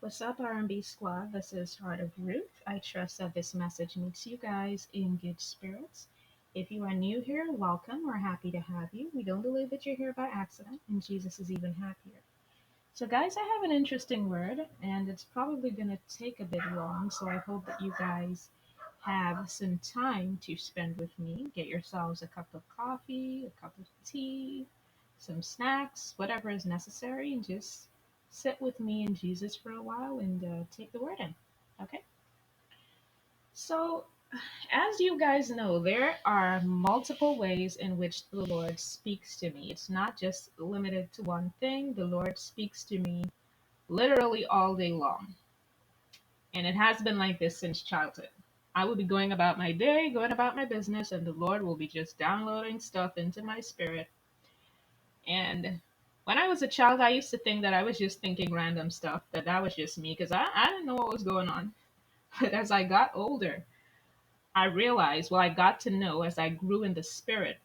What's up, R&B squad? This is Heart of Ruth. I trust that this message meets you guys in good spirits. If you are new here, welcome. We're happy to have you. We don't believe that you're here by accident, and Jesus is even happier. So, guys, I have an interesting word, and it's probably going to take a bit long. So, I hope that you guys have some time to spend with me. Get yourselves a cup of coffee, a cup of tea, some snacks, whatever is necessary, and just sit with me and Jesus for a while and take the word in. Okay? So, as you guys know, there are multiple ways in which the Lord speaks to me. It's not just limited to one thing. The Lord speaks to me literally all day long. And it has been like this since childhood. I will be going about my day, going about my business, and the Lord will be just downloading stuff into my spirit. And when I was a child, I used to think that I was just thinking random stuff, that was just me, because I didn't know what was going on. But as I got older, I realized, well, I got to know as I grew in the spirit,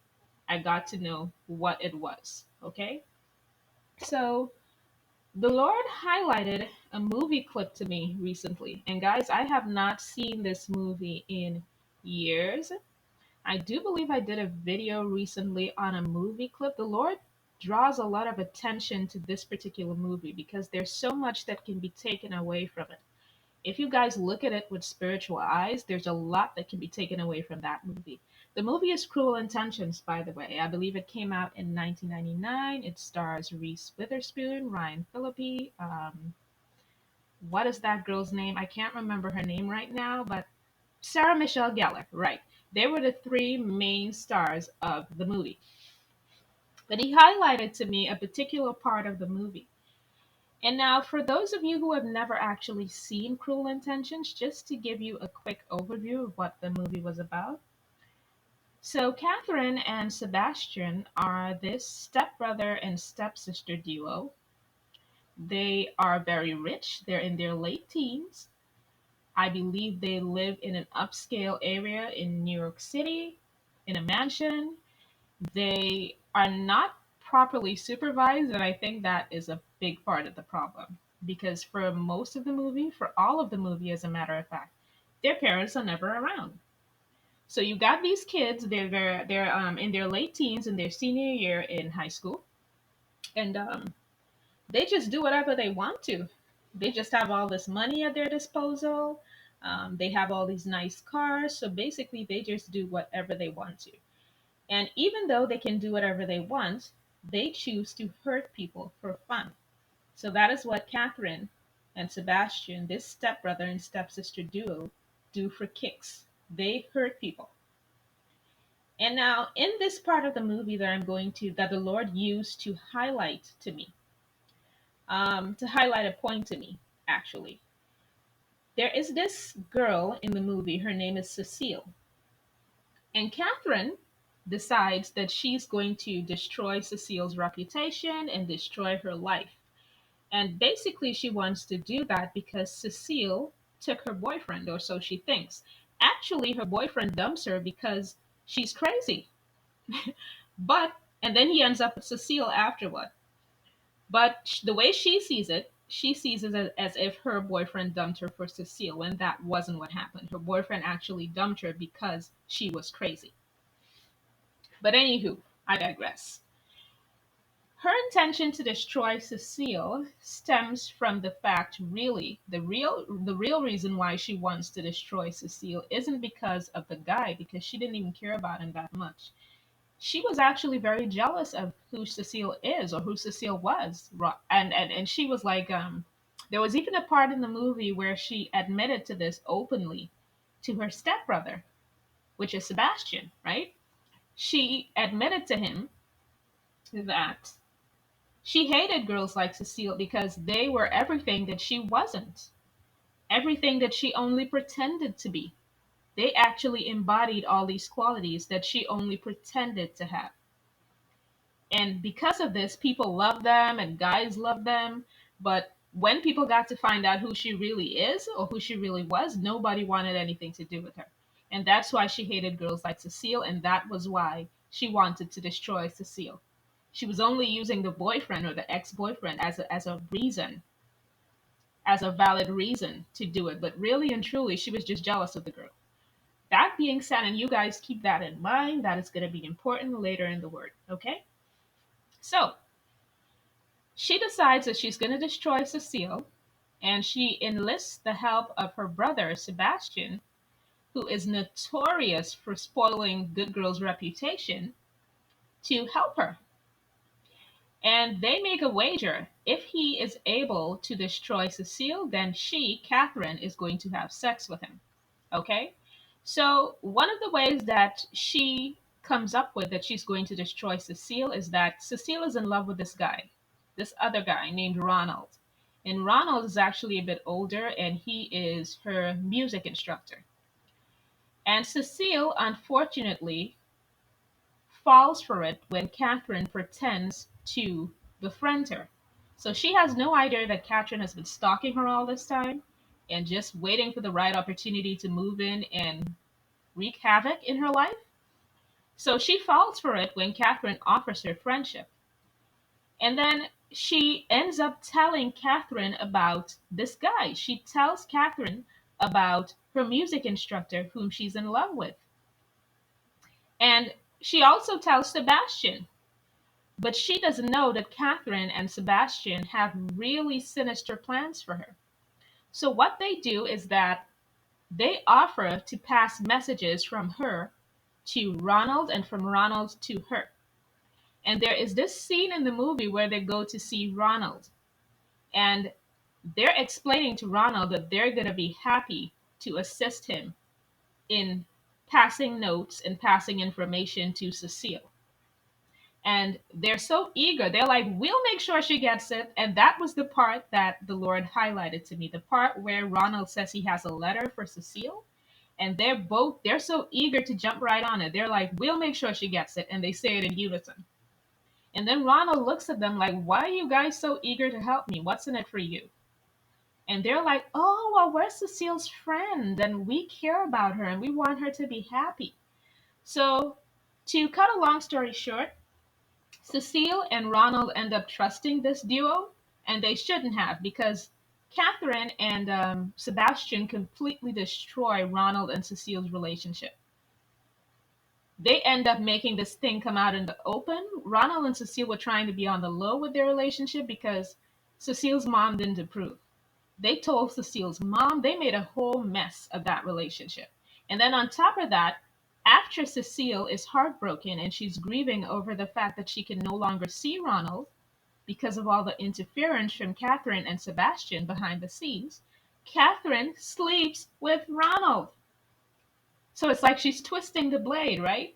I got to know what it was. Okay? So the Lord highlighted a movie clip to me recently. And guys, I have not seen this movie in years. I do believe I did a video recently on a movie clip. The Lord draws a lot of attention to this particular movie because there's so much that can be taken away from it. If you guys look at it with spiritual eyes, there's a lot that can be taken away from that movie. The movie is Cruel Intentions, by the way. I believe it came out in 1999. It stars Reese Witherspoon, Ryan Phillippe. What is that girl's name? I can't remember her name right now, but Sarah Michelle Gellar, right. They were the three main stars of the movie. But he highlighted to me a particular part of the movie. And now, for those of you who have never actually seen Cruel Intentions, just to give you a quick overview of what the movie was about. So, Catherine and Sebastian are this stepbrother and stepsister duo. They are very rich, they're in their late teens. I believe they live in an upscale area in New York City, in a mansion. They are not properly supervised, and I think that is a big part of the problem. Because for most of the movie, for all of the movie, as a matter of fact, their parents are never around. So you got these kids; they're in their late teens in their senior year in high school, and they just do whatever they want to. They just have all this money at their disposal. They have all these nice cars, so basically, they just do whatever they want to. And even though they can do whatever they want, they choose to hurt people for fun. So that is what Catherine and Sebastian, this stepbrother and stepsister duo, do for kicks. They hurt people. And now, in this part of the movie that the Lord used to highlight to me, to highlight a point to me, actually, there is this girl in the movie. Her name is Cecile. And Catherine decides that she's going to destroy Cecile's reputation and destroy her life. And basically, she wants to do that because Cecile took her boyfriend, or so she thinks. Actually, her boyfriend dumps her because she's crazy. But, and then he ends up with Cecile afterward. But the way she sees it as if her boyfriend dumped her for Cecile, when that wasn't what happened. Her boyfriend actually dumped her because she was crazy. But anywho, I digress. Her intention to destroy Cecile stems from the fact, really, the real reason why she wants to destroy Cecile isn't because of the guy, because she didn't even care about him that much. She was actually very jealous of who Cecile is, or who Cecile was. And she was like, there was even a part in the movie where she admitted to this openly to her stepbrother, which is Sebastian, right? She admitted to him that she hated girls like Cecile because they were everything that she wasn't, everything that she only pretended to be. They actually embodied all these qualities that she only pretended to have. And because of this, people love them and guys love them. But when people got to find out who she really is or who she really was, nobody wanted anything to do with her. And that's why she hated girls like Cecile. And that was why she wanted to destroy Cecile. She was only using the boyfriend or the ex boyfriend as a reason as a valid reason to do it, but really and truly, she was just jealous of the girl. That being said, and you guys keep that in mind, that is going to be important later in the word, okay? So she decides that she's going to destroy Cecile, and she enlists the help of her brother, Sebastian, who is notorious for spoiling good girl's reputation, to help her. And they make a wager. If he is able to destroy Cecile, then she, Catherine, is going to have sex with him. Okay? So, one of the ways that she comes up with that she's going to destroy Cecile is that Cecile is in love with this guy, this other guy named Ronald. And Ronald is actually a bit older and he is her music instructor. And Cecile, unfortunately, falls for it when Catherine pretends to befriend her. So she has no idea that Catherine has been stalking her all this time and just waiting for the right opportunity to move in and wreak havoc in her life. So she falls for it when Catherine offers her friendship. And then she ends up telling Catherine about this guy. She tells Catherine about her music instructor, whom she's in love with. And she also tells Sebastian. But she doesn't know that Catherine and Sebastian have really sinister plans for her. So, what they do is that they offer to pass messages from her to Ronald and from Ronald to her. And there is this scene in the movie where they go to see Ronald. And they're explaining to Ronald that they're going to be happy to assist him in passing notes and passing information to Cecile. And they're so eager. They're like, we'll make sure she gets it. And that was the part that the Lord highlighted to me, the part where Ronald says he has a letter for Cecile. And they're so eager to jump right on it. They're like, we'll make sure she gets it. And they say it in unison. And then Ronald looks at them like, why are you guys so eager to help me? What's in it for you? And they're like, oh, well, we're Cecile's friend and we care about her and we want her to be happy. So, to cut a long story short, Cecile and Ronald end up trusting this duo, and they shouldn't have because Catherine and Sebastian completely destroy Ronald and Cecile's relationship. They end up making this thing come out in the open. Ronald and Cecile were trying to be on the low with their relationship because Cecile's mom didn't approve. They told Cecile's mom, they made a whole mess of that relationship. And then on top of that, after Cecile is heartbroken and she's grieving over the fact that she can no longer see Ronald because of all the interference from Catherine and Sebastian behind the scenes, Catherine sleeps with Ronald. So it's like she's twisting the blade, right?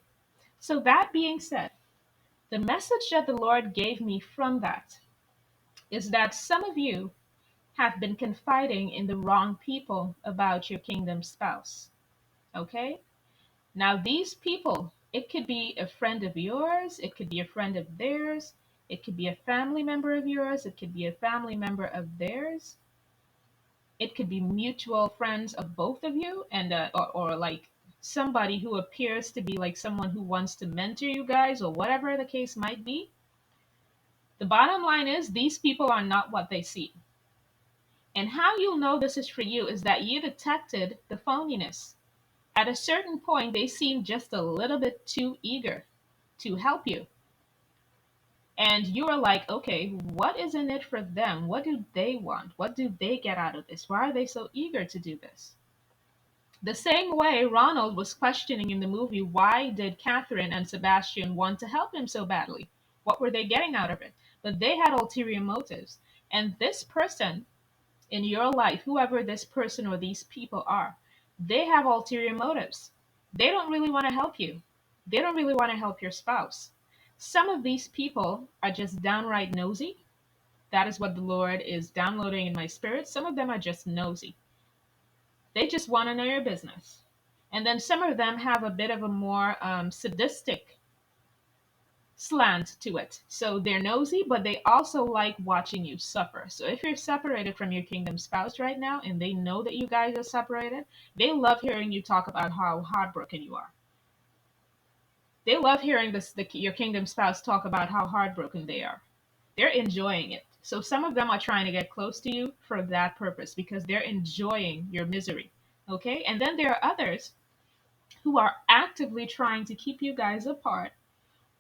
So, that being said, the message that the Lord gave me from that is that some of you have been confiding in the wrong people about your kingdom spouse. Okay? Now, these people, it could be a friend of yours, it could be a friend of theirs, it could be a family member of yours, it could be a family member of theirs, it could be mutual friends of both of you, and or like somebody who appears to be like someone who wants to mentor you guys, or whatever the case might be. The bottom line is these people are not what they seem. And how you'll know this is for you is that you detected the phoniness. At a certain point, they seem just a little bit too eager to help you. And you are like, okay, what is in it for them? What do they want? What do they get out of this? Why are they so eager to do this? The same way Ronald was questioning in the movie, why did Catherine and Sebastian want to help him so badly? What were they getting out of it? But they had ulterior motives. And this person in your life, whoever this person or these people are, they have ulterior motives. They don't really want to help you. They don't really want to help your spouse. Some of these people are just downright nosy. That is what the Lord is downloading in my spirit. Some of them are just nosy. They just want to know your business. And then some of them have a bit of a more sadistic slant to it. So they're nosy, but they also like watching you suffer. So if you're separated from your kingdom spouse right now and they know that you guys are separated, they love hearing you talk about how heartbroken you are. They love hearing your kingdom spouse talk about how heartbroken they are. They're enjoying it. So some of them are trying to get close to you for that purpose because they're enjoying your misery. Okay? And then there are others who are actively trying to keep you guys apart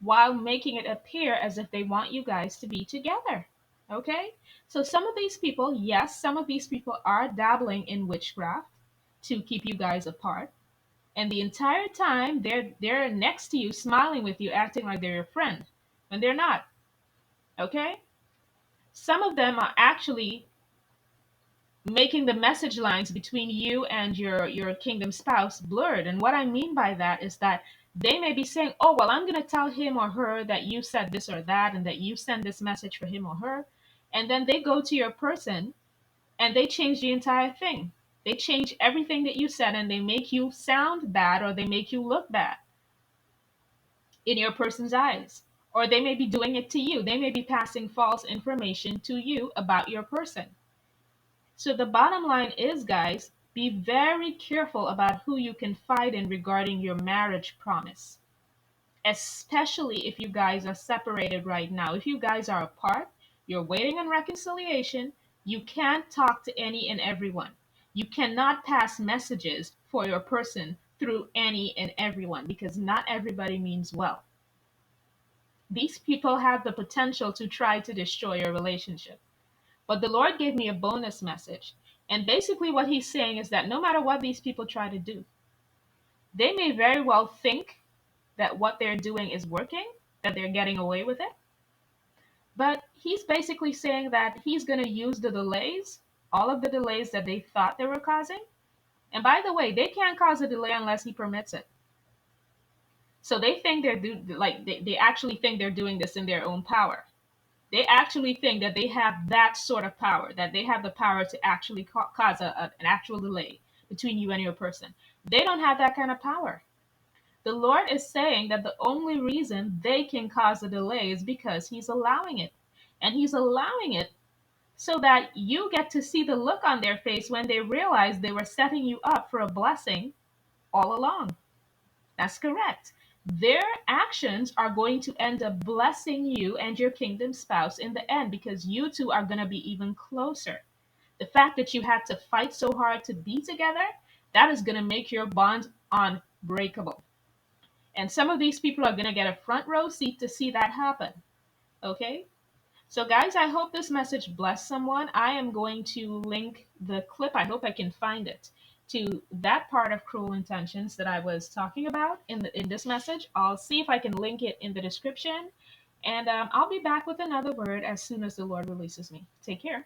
while making it appear as if they want you guys to be together. Okay? So some of these people, yes, some of these people are dabbling in witchcraft to keep you guys apart. And the entire time they're next to you, smiling with you, acting like they're your friend, when they're not. Okay? Some of them are actually making the message lines between you and your kingdom spouse blurred. And what I mean by that is that they may be saying, oh well, I'm going to tell him or her that you said this or that and that you send this message for him or her, and then they go to your person and they change the entire thing. They change everything that you said and they make you sound bad or they make you look bad in your person's eyes, or they may be doing it to you. They may be passing false information to you about your person. So the bottom line is, guys, be very careful about who you confide in regarding your marriage promise, especially if you guys are separated right now. If you guys are apart, you're waiting on reconciliation, you can't talk to any and everyone. You cannot pass messages for your person through any and everyone because not everybody means well. These people have the potential to try to destroy your relationship. But the Lord gave me a bonus message. And basically, what He's saying is that no matter what these people try to do, they may very well think that what they're doing is working, that they're getting away with it. But He's basically saying that He's going to use the delays, all of the delays that they thought they were causing. And by the way, they can't cause a delay unless He permits it. So they think they actually think they're doing this in their own power. They actually think that they have that sort of power, that they have the power to actually cause an actual delay between you and your person. They don't have that kind of power. The Lord is saying that the only reason they can cause a delay is because He's allowing it. And He's allowing it so that you get to see the look on their face when they realize they were setting you up for a blessing all along. That's correct. Their actions are going to end up blessing you and your kingdom spouse in the end because you two are going to be even closer. The fact that you had to fight so hard to be together, that is going to make your bond unbreakable. And some of these people are going to get a front row seat to see that happen. Okay? So, guys, I hope this message blessed someone. I am going to link the clip, I hope I can find it, to that part of Cruel Intentions that I was talking about in this message. I'll see if I can link it in the description. And I'll be back with another word as soon as the Lord releases me. Take care.